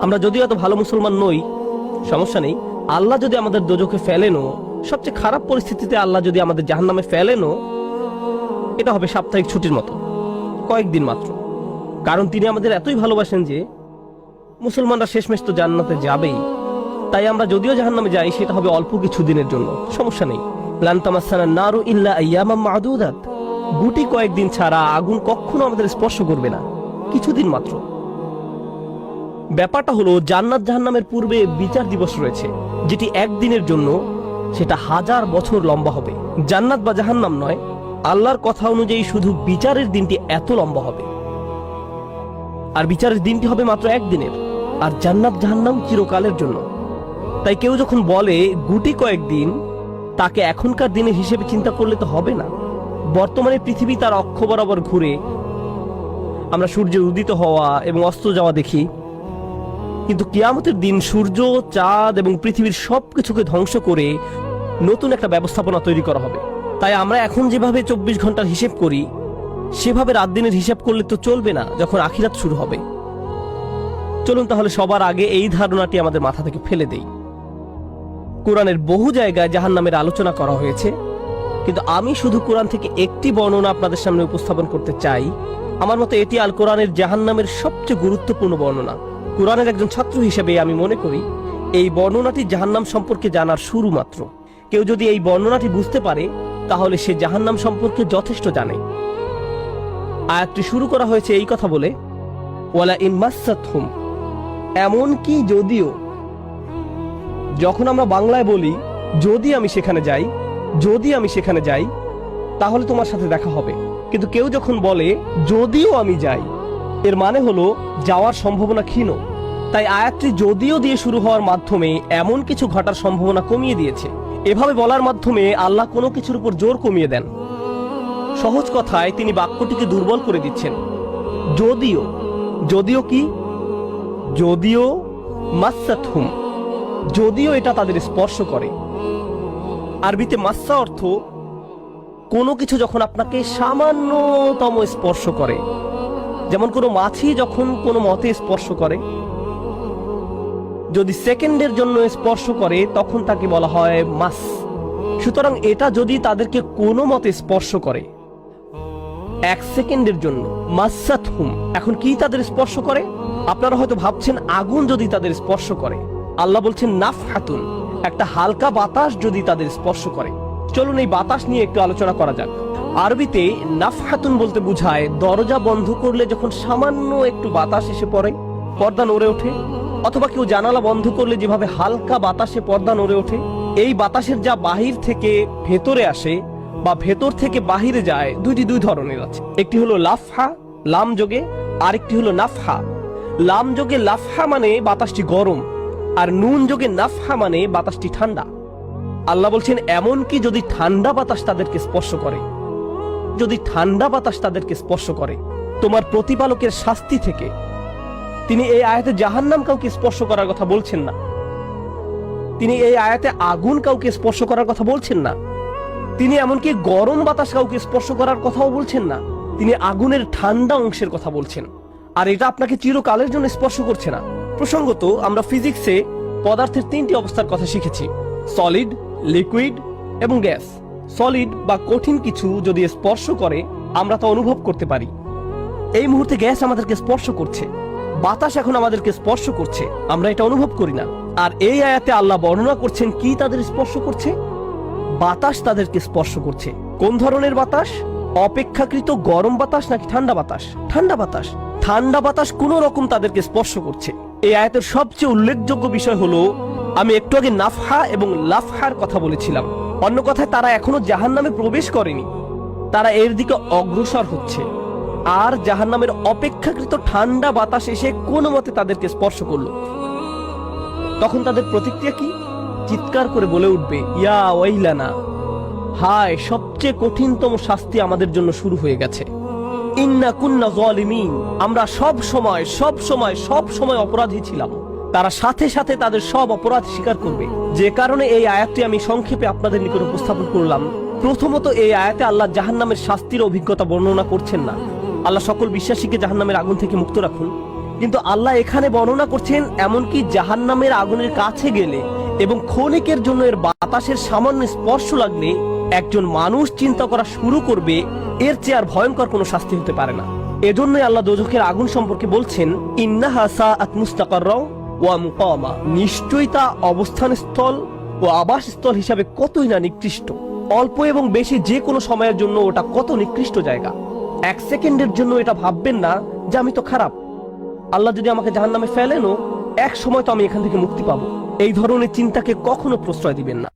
আমরা যদিও এত ভালো মুসলমান নই, সমস্যা নেই। আল্লাহ যদি আমাদের দোজখে ফেলেনও, সবচেয়ে খারাপ পরিস্থিতিতে আল্লাহ যদি আমাদের জাহান্নামে ফেলেনও, এটা হবে সাপ্তাহিক ছুটির মতো, কয়েকদিন মাত্র। কারণ তিনি আমাদের এতই ভালোবাসেন যে মুসলমানরা শেষমেশ তো জান্নাতে যাবেই। তাই আমরা যদিও জাহান্নামে যাই, সেটা হবে অল্প কিছু দিনের জন্য, সমস্যা নেই। লান তামাসসানা নারু ইল্লা আইয়ামাম মা'দুদাত, গুটি কয়েকদিন ছাড়া আগুন কখনো আমাদের স্পর্শ করবে না, কিছুদিন মাত্র। ব্যাপারটা হলো, জান্নাত জাহান্নামের পূর্বে বিচার দিবস রয়েছে, যেটি একদিনের জন্য, সেটা 1000 বছর লম্বা হবে। জান্নাত বা জাহান্নাম নয়, আল্লাহর কথা অনুযায়ী শুধু বিচারের দিনটি এত লম্বা হবে। আর বিচারের দিনটি হবে মাত্র একদিনের, আর জান্নাত জাহান্নাম চিরকালের জন্য। তাই কেউ যখন বলে গুটি কয়েকদিন, তাকে এখনকার দিনের হিসেবে চিন্তা করলে তো হবে না। বর্তমানে পৃথিবী তার অক্ষ বরাবর ঘুরে, আমরা সূর্যের উদিত হওয়া এবং অস্ত যাওয়া দেখি, কিন্তু কিয়ামতের দিন সূর্য, চাঁদ এবং পৃথিবীর সবকিছুকে ধ্বংস করে নতুন একটা ব্যবস্থাপনা তৈরি করা হবে। তাই আমরা এখন যেভাবে 24 ঘন্টার হিসেব করি, সেভাবে রাত দিনের হিসাব করলে তো চলবে না যখন আখিরাত শুরু হবে। চলুন তাহলে সবার আগে এই ধারণাটি আমাদের মাথা থেকে ফেলে দেই। কোরআনের বহু জায়গায় জাহান্নামের আলোচনা করা হয়েছে, কিন্তু আমি শুধু কোরআন থেকে একটি বর্ণনা আপনাদের সামনে উপস্থাপন করতে চাই। আমার মতে এটি আল কোরআনের জাহান্নামের সবচেয়ে গুরুত্বপূর্ণ বর্ণনা। কোরআনের একজন ছাত্র হিসেবে আমি মনে করি এই বর্ণনাটি জাহান্নাম সম্পর্কে জানার শুরু মাত্র। কেউ যদি এই বর্ণনাটি বুঝতে পারে, তাহলে সে জাহান্নাম সম্পর্কে যথেষ্ট জানে। আয়াতটি শুরু করা হয়েছে এই কথা বলে, ওয়ালা ইন মাসসাতহুম, এমনকি যদিও। যখন আমরা বাংলায় বলি যদি আমি সেখানে যাই, যদি আমি সেখানে যাই, তাহলে তোমার সাথে দেখা হবে। কিন্তু কেউ যখন বলে যদিও আমি যাই, এর মানে হলো যাওয়ার সম্ভাবনা ক্ষীণ। তাই আয়াতটি যদিও দিয়ে শুরু হওয়ার মাধ্যমে এমন কিছু ঘটার সম্ভাবনা কমিয়ে দিয়েছে। এভাবে বলার মাধ্যমে আল্লাহ কোনো কিছুর উপর জোর কমিয়ে দেন। সহজ কথায় তিনি বাক্যটিকে দুর্বল করে দিচ্ছেন। যদিও, যদিও কি? যদিও মাসসাতহুম, যদিও এটা তাদের স্পর্শ করে। আরবিতে মাসসা অর্থ কোনো কিছু যখন আপনাকে সামান্যতম স্পর্শ করে, যেমন কোনো মাছি যখন কোনো মতে স্পর্শ করে, যদি সেকেন্ডের জন্য স্পর্শ করে তখন তাকে বলা হয় মাস। সুতরাং এটা যদি তাদেরকে কোনো মতে স্পর্শ করে 1 সেকেন্ডের জন্য, মাসসাতহুম। এখন কি তাদের স্পর্শ করে? আপনারা হয়তো ভাবছেন আগুন যদি তাদের স্পর্শ করে। আল্লাহ বলছেন নাফহাতুন, একটা হালকা বাতাস যদি তাদের স্পর্শ করে। চলুন এই বাতাস নিয়ে একটু আলোচনা করা যাক। আরবিতে নাফহাতুন বলতে বোঝায় দরজা বন্ধ করলে যখন সামান্য একটু বাতাস এসে পড়ে, পর্দা নড়ে ওঠে, অথবা কেউ জানালা বন্ধ করলে যেভাবে হালকা বাতাসে পর্দা নড়ে ওঠে। এই বাতাসের যা বাহির থেকে ভেতরে আসে বা ভেতর থেকে বাহিরে যায়, দুই ধরনের আছে। একটি হলো লাফহা, লাম যোগে, আরেকটি হলো নাফহা। লাম যোগে লাফহা মানে বাতাসটি গরম, আর নুন যোগে নাফহা মানে বাতাসটি ঠান্ডা। আল্লাহ বলছেন এমনকি যদি ঠান্ডা বাতাস তাদেরকে স্পর্শ করে, যদি ঠান্ডা বাতাস তাদেরকে স্পর্শ করে তোমার প্রতিপালকের শাস্তি থেকে। তিনি এই আয়াতে জাহান্নাম কাউকে স্পর্শ করার কথা বলছেন না। তিনি এই আয়াতে আগুন কাউকে স্পর্শ করার কথা বলছেন না। তিনি এমনকি গরম বাতাস কাউকে স্পর্শ করার কথাও বলছেন না। তিনি আগুনের ঠান্ডা অংশের কথা বলছেন, আর এটা আপনাকে চিরকালের জন্য স্পর্শ করছে না। প্রসঙ্গত আমরা ফিজিক্সে পদার্থের 3টি অবস্থার কথা শিখেছি: সলিড, লিকুইড এবং গ্যাস। সলিড বা কঠিন কিছু যদি স্পর্শ করে আমরা তা অনুভব করতে পারি। এই মুহূর্তে গ্যাস আমাদেরকে স্পর্শ করছে, বাতাস এখন আমাদেরকে স্পর্শ করছে, আমরা এটা অনুভব করি না। আর এই আয়াতে আল্লাহ বর্ণনা করছেন কি তাদের স্পর্শ করছে? বাতাস তাদেরকে স্পর্শ করছে। কোন ধরনের বাতাস? অপেক্ষাকৃত গরম বাতাস নাকি ঠান্ডা বাতাস? ঠান্ডা বাতাস। ঠান্ডা বাতাস কোন রকম তাদেরকে স্পর্শ করছে। এই আয়াতের সবচেয়ে উল্লেখযোগ্য বিষয় হলো, আমি একটু আগে নাফহা এবং লাফহার কথা বলেছিলাম। অন্য কথায় তারা এখনো জাহান্নামে প্রবেশ করেনি, তারা এর দিকে অগ্রসর হচ্ছে। আর জাহান্নামের অপেক্ষাকৃত ঠান্ডা বাতাস এসে কোনো মতে তাদেরকে স্পর্শ করলো, তখন তাদের প্রতিক্রিয়া কি? চিৎকার করে বলে উঠবে, ইয়া ওয়াইলানা, হায়, সবচেয়ে কঠিনতম শাস্তি আমাদের জন্য শুরু হয়ে গেছে। ইন্না কুন্না যালিমিন, আমরা সব সময় অপরাধী ছিলাম। তারা সাথে সাথে তাদের সব অপরাধ স্বীকার করবে। যে কারণে এই আয়াতটি আমি সংক্ষেপে আপনাদের নিকট উপস্থাপন করলাম। প্রথমত, এই আয়াতে আল্লাহ জাহান্নামের শাস্তির অভিজ্ঞতা বর্ণনা করছেন না। আল্লাহ সকল বিশ্বাসীকে জাহান্নামের আগুন থেকে মুক্ত রাখুন। কিন্তু আল্লাহ এখানে বর্ণনা করছেন এমনকি জাহান্নামের আগুনের কাছে গেলে এবং ক্ষণিকের জন্য এর বাতাসের সামান্য স্পর্শ লাগলে একজন মানুষ চিন্তা করা শুরু করবে এর চেয়ে আর ভয়ঙ্কর কোনো শাস্তি হতে পারে না। এজন্যই আল্লাহ দোজখের আগুন সম্পর্কে বলছেন, ইন্নাহা সাআত মুস্তাকাররা ওয়া মুকামা, নিশ্চয়ই তা অবস্থানস্থল ও আবাসস্থল হিসাবে কতই না নিকৃষ্ট। অল্প এবং বেশি যে কোনো সময়ের জন্য ওটা কত নিকৃষ্ট জায়গা। এক সেকেন্ডের জন্য এটা ভাববেন না যে আমি তো খারাপ, আল্লাহ যদি আমাকে জাহান্নামে ফেলেনও এক সময় তো আমি এখান থেকে মুক্তি পাবো। এই ধরনের চিন্তাকে কখনো প্রশ্রয় দিবেন না।